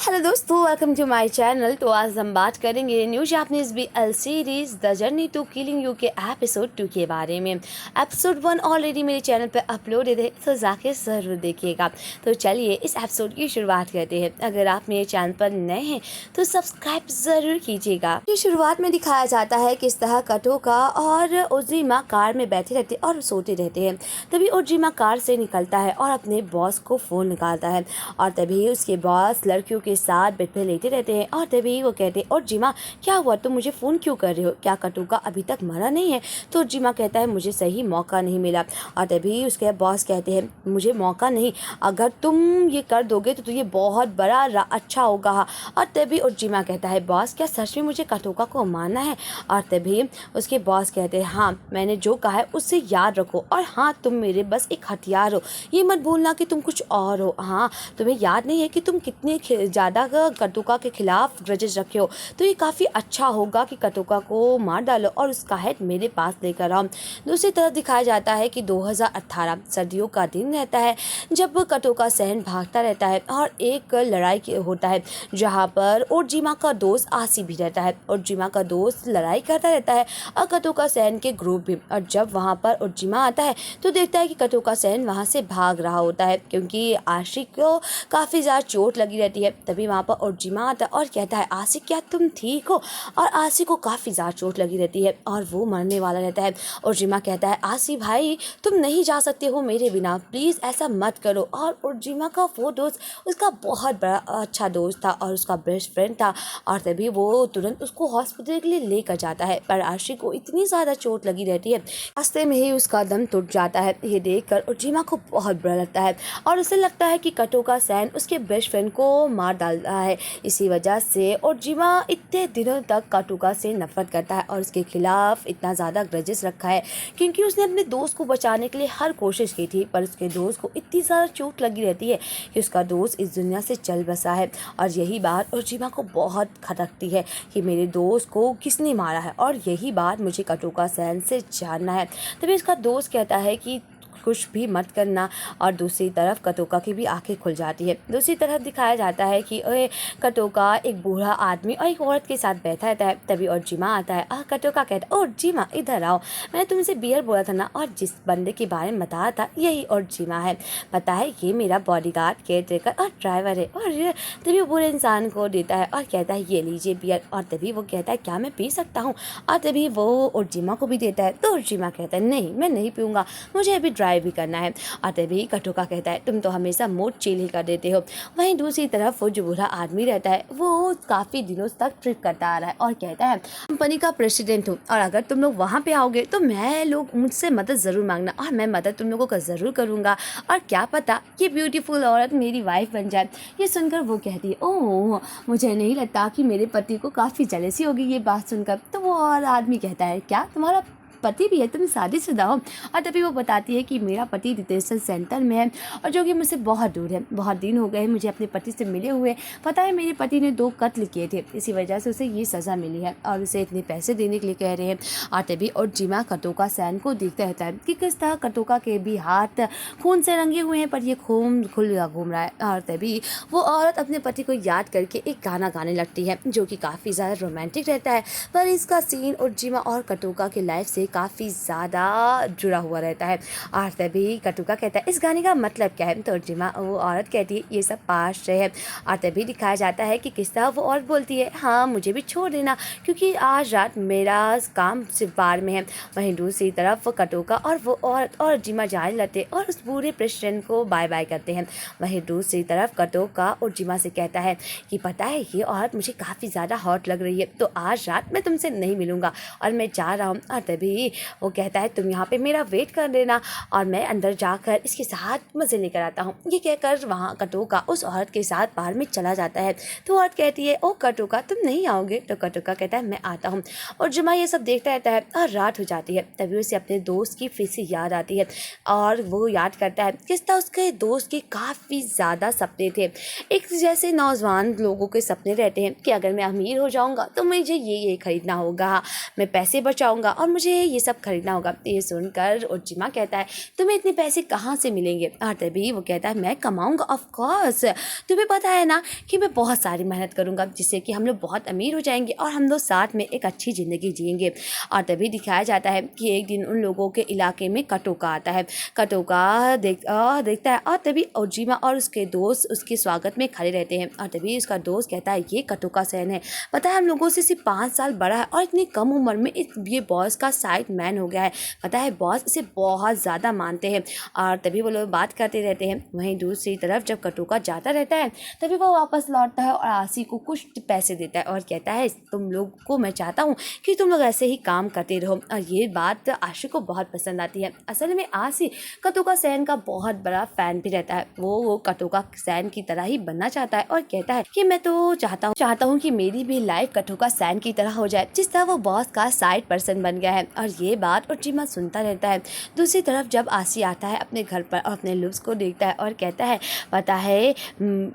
Hello दोस्तों, welcome to my channel. तो आज हम बात करेंगे new Japanese BL series The Journey to Killing You के एपिसोड 2 के बारे में। एपिसोड 1 ऑलरेडी मेरे चैनल पर अपलोडेड है, तो जाके ज़रूर देखिएगा। तो चलिए इस एपिसोड की शुरुआत करते हैं। अगर आप मेरे चैनल पर नए हैं तो सब्सक्राइब ज़रूर कीजिएगा। ये शुरुआत में दिखाया जाता है किस तरह कटोका और ओजिमा कार में बैठे रहते और सोते रहते हैं। तभी ओजिमा कार से निकलता है और अपने बॉस को फ़ोन निकालता है और तभी उसके बॉस लड़कियों के साथ बेड पे लेटे रहते हैं और तभी वो कहते हैं, और जिमा क्या हुआ, तुम मुझे फ़ोन क्यों कर रहे हो, क्या कटोका अभी तक मरा नहीं है? तो जिमा कहता है मुझे सही मौका नहीं मिला। और तभी उसके बॉस कहते हैं मुझे मौका नहीं, अगर तुम ये कर दोगे तो ये बहुत बड़ा अच्छा होगा। और तभी जिमा कहता है बॉस क्या सच में मुझे कटोका को मारना है? और तभी उसके बॉस कहते हैं हाँ, मैंने जो कहा है उससे याद रखो, और हाँ तुम मेरे बस एक हथियार हो, ये मत भूलना कि तुम कुछ और हो। हाँ तुम्हें याद नहीं है कि तुम कितने ज़्यादा कटोका के खिलाफ ग्रजेस रखे हो, तो ये काफ़ी अच्छा होगा कि कटोका को मार डालो और उसका हेड मेरे पास लेकर आओ। दूसरी तरफ दिखाया जाता है कि 2018 सर्दियों का दिन रहता है, जब कटोका सहन भागता रहता है और एक लड़ाई होता है जहाँ पर ओजिमा का दोस्त आसी भी रहता है। ओजिमा का दोस्त लड़ाई करता रहता है और कटोका सहन के ग्रुप भी। और जब वहाँ पर ओजिमा आता है तो देखता है कि कटोका सहन वहाँ से भाग रहा होता है, क्योंकि आशिक को काफ़ी ज़्यादा चोट लगी रहती है। तभी वहाँ पर ओजिमा आता है और कहता है आशिक क्या तुम ठीक हो? और आशिक को काफ़ी ज़्यादा चोट लगी रहती है और वो मरने वाला रहता है। ओजिमा कहता है आशी भाई तुम नहीं जा सकते हो मेरे बिना, प्लीज़ ऐसा मत करो। और ओजिमा का वो दोस्त उसका बहुत बड़ा अच्छा दोस्त था और उसका बेस्ट फ्रेंड था, और तभी वो तुरंत उसको हॉस्पिटल के लिए लेकर जाता है। पर आशिक को इतनी ज़्यादा चोट लगी रहती है, रास्ते में ही उसका दम टूट जाता है। ये देखकर ओजिमा को बहुत बुरा लगता है और उसे लगता है कि कटोका सहन उसके बेस्ट फ्रेंड को मार डाल रहा है। इसी वजह से ओजिमा इतने दिनों तक कटोका से नफरत करता है और उसके खिलाफ इतना ज़्यादा ग्रजेस रखा है, क्योंकि उसने अपने दोस्त को बचाने के लिए हर कोशिश की थी, पर उसके दोस्त को इतनी ज़्यादा चोट लगी रहती है कि उसका दोस्त इस दुनिया से चल बसा है। और यही बात ओजिमा को बहुत खटकती है कि मेरे दोस्त को किसने मारा है, और यही बात मुझे कटोका सहन से जानना है। तभी उसका दोस्त कहता है कि कुछ भी मत करना, और दूसरी तरफ कटोका की भी आंखें खुल जाती है। दूसरी तरफ दिखाया जाता है कि कटोका एक बूढ़ा आदमी और एक औरत के साथ बैठा रहता है। तभी ओजिमा आता है और कटोका कहता है ओजिमा इधर आओ, मैंने तुमसे बियर बोला था ना, और जिस बंदे के बारे में बताया था यही ओजिमा है, पता है ये मेरा बॉडीगार्ड, केयरटेकर और ड्राइवर है। और तभी वो बूढ़े इंसान को देता है और कहता है ये लीजिए बियर। और तभी वो कहता है क्या मैं पी सकता हूँ? और तभी वो ओजिमा को भी देता है, तो ओजिमा कहता है नहीं मैं नहीं पीऊँगा, मुझे अभी ड्राइव भी करना है। और तभी कटोका कहता है तुम तो हमेशा मूड चिल ही कर देते हो। वहीं दूसरी तरफ वो जो बूढ़ा आदमी रहता है वो काफ़ी दिनों तक ट्रिप करता आ रहा है और कहता है कंपनी का प्रेसिडेंट हूँ, और अगर तुम लोग वहाँ पे आओगे तो मैं लोग मुझसे मदद ज़रूर मांगना और मैं मदद तुम लोगों का ज़रूर करूँगा, और क्या पता ये ब्यूटीफुल औरत मेरी वाइफ बन जाए। ये सुनकर वो कहती है ओह मुझे नहीं लगता कि मेरे पति को काफ़ी जेलसी होगी ये बात सुनकर। तो वो और आदमी कहता है क्या तुम्हारा पति भी है, तुम शादीशुदा हो? और तभी वो बताती है कि मेरा पति डिटेंशन सेंटर में है और जो कि मुझसे बहुत दूर है, बहुत दिन हो गए मुझे अपने पति से मिले हुए। पता है मेरे पति ने 2 कत्ल किए थे, इसी वजह से उसे ये सज़ा मिली है और उसे इतने पैसे देने के लिए कह रहे हैं। और तभी ओजिमा कटोका सहन को देखता रहता है कि किस तरह कटोका के भी हाथ खून से रंगे हुए हैं, पर ये खून खुल घूम रहा है। और तभी वो औरत अपने पति को याद करके एक गाना गाने लगती है जो कि काफ़ी ज़्यादा रोमांटिक रहता है, पर इसका सीन ओजिमा और कटोका के लाइफ से काफ़ी ज़्यादा जुड़ा हुआ रहता है। और तभी कटोका कहता है इस गाने का मतलब क्या है? तो ओजिमा वो औरत कहती है ये सब पास्ट है। और तभी दिखाया जाता है कि किस तरह वो औरत बोलती है हाँ मुझे भी छोड़ देना, क्योंकि आज रात मेरा काम सिर्फ बार में है। वहीं दूसरी तरफ कटोका और वो औरत और ओजिमा जाने लगते और उस बूढ़े प्रेसिडेंट को बाय बाय करते हैं। वहीं दूसरी तरफ कटोका ओजिमा से कहता है कि पता है ये औरत मुझे काफ़ी ज़्यादा हॉट लग रही है, तो आज रात मैं तुमसे नहीं मिलूँगा और मैं जा रहा हूँ। और तभी वो कहता है तुम यहाँ पे मेरा वेट कर लेना और मैं अंदर जाकर इसके साथ मज़े लेकर आता हूँ। ये कहकर वहाँ कटोका उस औरत के साथ बाहर में चला जाता है। तो औरत कहती है ओ कटोका तुम नहीं आओगे? तो कटोका कहता है मैं आता हूँ। और जुमा ये सब देखता रहता है और रात हो जाती है। तभी उसे अपने दोस्त की फिर से याद आती है और वो याद करता है किस तरह उसके दोस्त के काफ़ी ज़्यादा सपने थे। एक जैसे नौजवान लोगों के सपने रहते हैं कि अगर मैं अमीर हो जाऊँगा तो मुझे ये खरीदना होगा, मैं पैसे बचाऊँगा और मुझे ये सब खरीदना होगा। ये सुनकर ओजीमा कहता है तुम्हें इतने पैसे कहाँ से मिलेंगे? और तभी वो कहता है मैं कमाऊँगा, ऑफ कोर्स, तुम्हें पता है ना कि मैं बहुत सारी मेहनत करूँगा जिससे कि हम लोग बहुत अमीर हो जाएंगे और हम लोग साथ में एक अच्छी ज़िंदगी जिएंगे। और तभी दिखाया जाता है कि एक दिन उन लोगों के इलाके में कटोका आता है। कटोका देखता है और तभी ओजीमा और उसके दोस्त उसके स्वागत में खड़े रहते हैं। और तभी उसका दोस्त कहता है ये कटोका सेन है, पता है हम लोगों से सिर्फ 5 साल बड़ा है और इतनी कम उम्र में ये बॉस का साइड मैन हो गया है। पता है बॉस इसे बहुत ज़्यादा मानते हैं। और तभी वो लोग बात करते रहते हैं। वहीं दूसरी तरफ जब कटोका जाता रहता है तभी वो वापस लौटता है और आशी को कुछ पैसे देता है और कहता है तुम लोग को मैं चाहता हूँ कि तुम लोग ऐसे ही काम करते रहो। और ये बात आशी को बहुत पसंद आती है। असल में आशी कटोका सेन का बहुत बड़ा फैन भी रहता है। वो कटोका सेन की तरह ही बनना चाहता है और कहता है कि मैं तो चाहता हूँ कि मेरी भी लाइफ कटोका सेन की तरह हो जाए जिस तरह वो बॉस का साइड पर्सन बन गया है। और ये बात ओजीमा सुनता रहता है। दूसरी तरफ जब आशी आता है अपने घर पर और अपने लुक्स को देखता है और कहता है पता है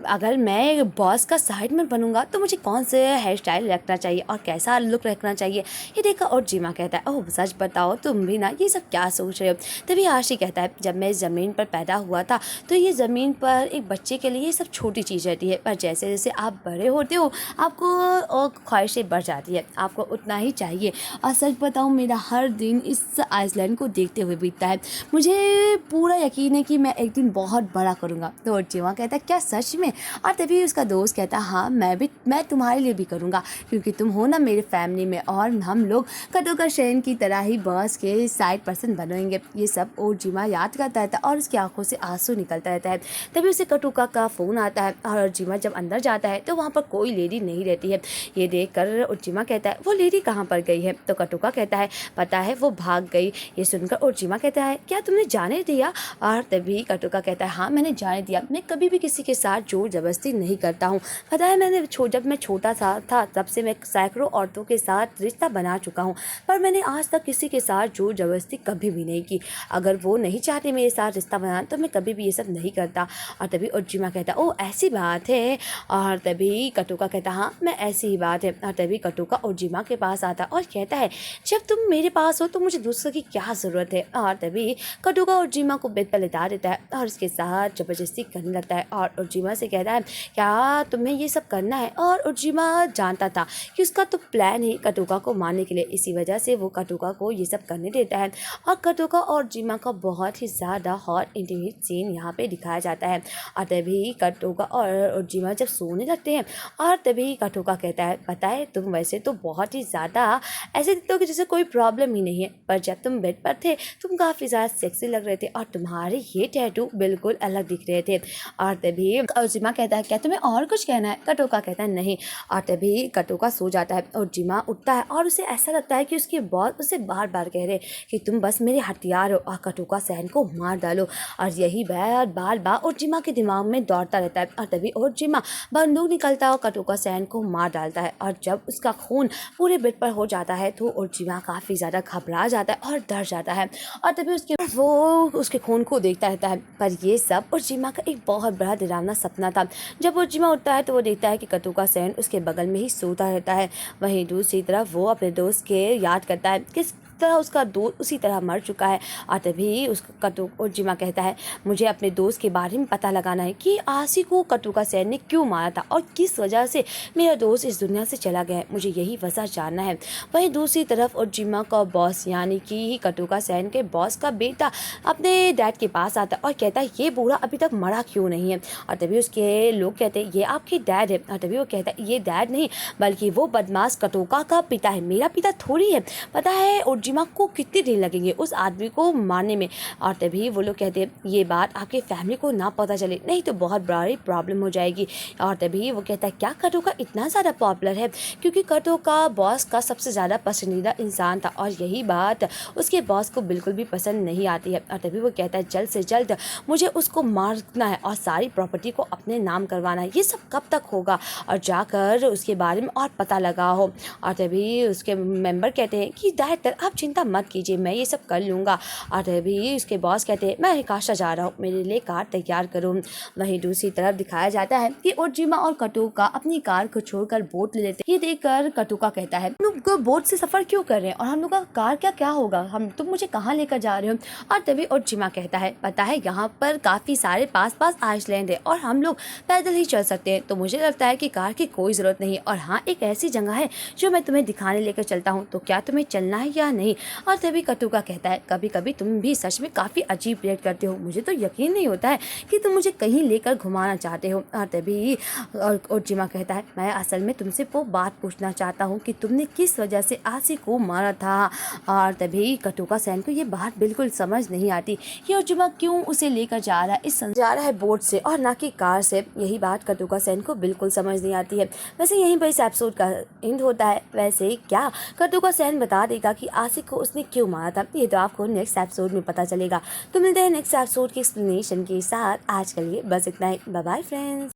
अगर मैं बॉस का साइड में बनूंगा तो मुझे कौन से हेयर स्टाइल रखना चाहिए और कैसा लुक रखना चाहिए। ये देखा ओजीमा कहता है ओह सच बताओ तुम भी ना ये सब क्या सोच रहे हो। तभी आशी कहता है जब मैं ज़मीन पर पैदा हुआ था तो ये ज़मीन पर एक बच्चे के लिए ये सब छोटी चीज़ रहती है, पर जैसे जैसे आप बड़े होते हो आपको ख्वाहिशें बढ़ जाती है, आपको उतना ही चाहिए। और सच बताऊँ मेरा हर दिन इस आइसलैंड को देखते हुए बीतता है। मुझे पूरा यकीन है कि मैं एक दिन बहुत बड़ा करूँगा। तो ओजीमा कहता है क्या सच में? और तभी उसका दोस्त कहता है हाँ मैं तुम्हारे लिए भी करूँगा क्योंकि तुम हो ना मेरे फैमिली में और हम लोग कटोका सेन की तरह ही बॉस के साइड पर्सन बनेंगे। ये सब ओजीमा याद करता रहता है और उसकी आंखों से आंसू निकलता रहता है। तभी उसे कटोका का फ़ोन आता है और ओजीमा जब अंदर जाता है तो वहाँ पर कोई लेडी नहीं रहती है। ये देखकर ओजीमा कहता है वो लेडी कहाँ पर गई है? तो कटोका कहता है पता है वो भाग गई। ये सुनकर ओजीमा कहता है क्या तुमने जाने दिया? और तभी कटोका कहता है हाँ मैंने जाने दिया। मैं कभी भी किसी के साथ जोर जबरदस्ती नहीं करता हूँ। पता है जब मैं छोटा सा था तब से मैं सैकड़ों औरतों के साथ रिश्ता बना चुका हूँ, पर मैंने आज तक किसी के साथ जोर जबरदस्ती कभी भी नहीं की। अगर वो नहीं चाहते मेरे साथ रिश्ता बनाना तो मैं कभी भी ये सब नहीं करता। और तभी ओजीमा कहता ओ ऐसी बात है। और तभी कटोका कहता हाँ मैं ऐसी ही बात है। और तभी कटोका ओजीमा के पास आता और कहता है जब तुम मेरे पास हो तो मुझे दूसरों की क्या ज़रूरत है। और तभी कटोका ओजीमा को बेड पर लेटा देता है और उसके साथ ज़बरदस्ती करने लगता है और ओजीमा से कहता है क्या तुम्हें ये सब करना है। और ओजीमा जानता था कि उसका तो प्लान ही कटोका को मारने के लिए, इसी वजह से वो कटोका को ये सब करने देता है। और कटोका और ओजीमा का बहुत ही ज़्यादा हॉट इंटीमेट सीन यहाँ पे दिखाया जाता है। और तभी कटोका और ओजीमा जब सोने लगते हैं और तभी कटोका कहता है पता है तुम वैसे तो बहुत ही ज़्यादा ऐसे दिखते हो कि जैसे कोई प्रॉब्लम ही नहीं है, पर जब तुम बेड पर थे तुम काफ़ी ज़्यादा सेक्सी लग रहे थे और तुम्हारे ये टैटू बिल्कुल अलग दिख रहे थे। और तभी ओजीमा कहता है क्या तुम्हें और कुछ कहना है? कटोका कहता है नहीं। और तभी कटोका सो जाता है। ओजीमा उठता है और उसे ऐसा लगता है कि उसके बॉस उसे बार बार कह रहे कि तुम बस मेरे हथियार हो और कटोका सेन को मार डालो। और यही बार बार ओजीमा के दिमाग में दौड़ता रहता है। और तभी ओजीमा बंदूक निकलता है और कटोका सेन को मार डालता है। और जब उसका खून पूरे बेड पर हो जाता है तो ओजीमा काफ़ी ज़्यादा घबरा जाता है और डर जाता है। और तभी वो उसके खून को देखता रहता है। पर ये सब ओजीमा का एक बहुत बड़ा डरावना सपना था। जब ओजीमा उठता है तो वो देखता है कि कटोका सेन उसके बगल में ही सोता रहता है। वहीं दूसरी तरफ वो अपने दोस्त के याद करता है किस तरह उसका दोस्त उसी तरह मर चुका है। और तभी उसका ओजीमा कहता है मुझे अपने दोस्त के बारे में पता लगाना है कि आशी को कटोका सेन ने क्यों मारा था और किस वजह से मेरा दोस्त इस दुनिया से चला गया है, मुझे यही वजह जानना है। वहीं दूसरी तरफ ओजीमा का बॉस यानी कि कटोका सेन के बॉस का बेटा अपने डैड के पास आता है और कहता है ये बूढ़ा अभी तक मरा क्यों नहीं है। और तभी उसके लोग कहते हैं ये आपके डैड है। और तभी वो कहता है ये डैड नहीं बल्कि वो बदमाश कटोका का पिता है, मेरा पिता थोड़ी है। पता है ओजीमा को कितने दिन लगेंगे उस आदमी को मारने में। और तभी वो लोग कहते हैं ये बात आपके फैमिली को ना पता चले नहीं तो बहुत बड़ी प्रॉब्लम हो जाएगी। और तभी वो कहता है क्या कटोका इतना ज़्यादा पॉपुलर है? क्योंकि कटोका बॉस का सबसे ज़्यादा पसंदीदा इंसान था और यही बात उसके बॉस को बिल्कुल भी पसंद नहीं आती है। और तभी वो कहता है जल्द से जल्द मुझे उसको मारना है और सारी प्रॉपर्टी को अपने नाम करवाना है। ये सब कब तक होगा? और जाकर उसके बारे में और पता लगा हो। और तभी उसके मेंबर कहते हैं कि डायरेक्टर आप चिंता मत कीजिए, मैं ये सब कर लूँगा। और तभी उसके बॉस कहते हैं मैं काशा जा रहा हूँ, मेरे लिए कार तैयार करो। वहीं दूसरी तरफ दिखाया जाता है कि ओजिमा और कटोका अपनी कार को छोड़कर बोट ले लेते हैं। ये देखकर कटोका कहता है तुम लोग बोट से सफर क्यों कर रहे हैं और हम लोग का कार क्या होगा, हम तुम मुझे कहाँ लेकर जा रहे हो। और तभी ओजिमा कहता है पता है यहाँ पर काफी सारे पास आइसलैंड है और हम लोग पैदल ही चल सकते हैं, तो मुझे लगता है कि कार की कोई जरूरत नहीं है। और हाँ, एक ऐसी जगह है जो मैं तुम्हें दिखाने लेकर चलता हूँ, तो क्या तुम्हें चलना है या नहीं। और तभी कटोका कहता है कभी कभी तुम भी सच में काफी अजीब रिएक्ट करते हो, मुझे तो यकीन नहीं होता है कि तुम मुझे कहीं लेकर घुमाना चाहते हो। और तभी ओजिमा कहता है मैं असल में तुमसे वो बात पूछना चाहता हूँ कि तुमने किस वजह से आसी को मारा था। और तभी कटोका सैन को ये बात बिल्कुल समझ नहीं आती कि ओजिमा क्यों उसे लेकर जा रहा है बोट से और ना कि कार से। यही बात कटोका सैन को बिल्कुल समझ नहीं आती है। वैसे यहीं पर इस एपिसोड का एंड होता है। वैसे क्या कटोका सैन बता देगा कि आसिक को उसने क्यों मारा था, ये तो आपको नेक्स्ट एपिसोड में पता चलेगा। तो मिलते हैं नेक्स्ट एपिसोड की एक्सप्लेनेशन के साथ। आज के लिए बस इतना ही। Bye bye friends.